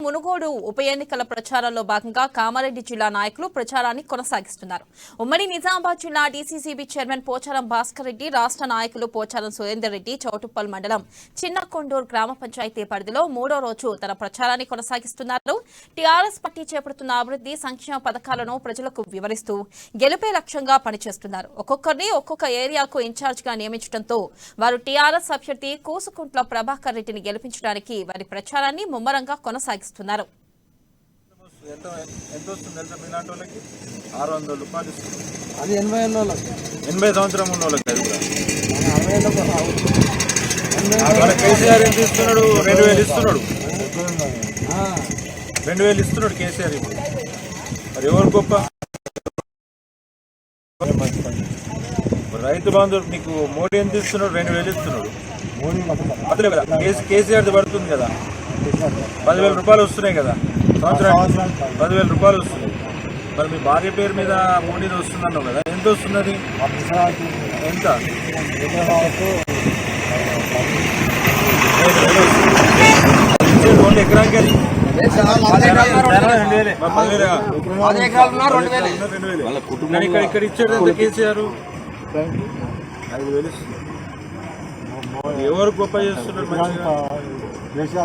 మునుగోడు ఉప ఎన్నికల ప్రచారంలో భాగంగా కామారెడ్డి జిల్లా నాయకులు ప్రచారాన్ని కొనసాగిస్తున్నారు. ఉమ్మడి నిజామాబాద్ జిల్లా డీసీసీబీ చైర్మన్ పోచారం భాస్కర్ రెడ్డి, రాష్ట్ర నాయకులు పోచారం సురేందర్ రెడ్డి చౌటుప్పల్ మండలం చిన్నకొండూరు గ్రామ పంచాయతీ పరిధిలో మూడో రోజు తన ప్రచారాన్ని కొనసాగిస్తున్నారు. టీఆర్ఎస్ పార్టీ చేపడుతున్న అభివృద్ధి సంక్షేమ పథకాలను ప్రజలకు వివరిస్తూ గెలుపే లక్ష్యంగా పనిచేస్తున్నారు. ఒక్కొక్కరిని ఒక్కొక్క ఏరియాకు ఇన్ఛార్జ్ గా నియమించడంతో వారు టీఆర్ఎస్ అభ్యర్థి కూసుకుంట్ల ప్రభాకర్ రెడ్డిని గెలిపించడానికి వారి ప్రచారాన్ని ముమ్మరంగా కొనసాగిస్తున్నారు. 600 రూపాయలు అది 80 సంవత్సరం ఉన్న కేసీఆర్ ఎంత ఇస్తున్నాడు? 2000 ఇస్తున్నాడు. 2000 ఇస్తున్నాడు కేసీఆర్. ఇప్పుడు మరి ఎవరు గొప్ప? రైతు బంధు నీకు మోడీ ఎంత ఇస్తున్నాడు? 2000 ఇస్తున్నాడు. అదే కదా కేసీఆర్ పడుతుంది కదా, 10,000 రూపాయలు వస్తున్నాయి కదా సంవత్సరానికి. 10,000 రూపాయలు వస్తున్నాయి. మరి మీ భార్య పేరు మీద మోడీది వస్తుందన్నావు కదా, ఎంత వస్తున్నది? ఎంత? 2 ఎకరానికి అది 2,000. ఇక్కడ ఇచ్చాడు ఎంత కేసీఆర్? 5,000 ఇస్తుంది. ఎవరు గొప్ప చేస్తున్నారు? మంచిగా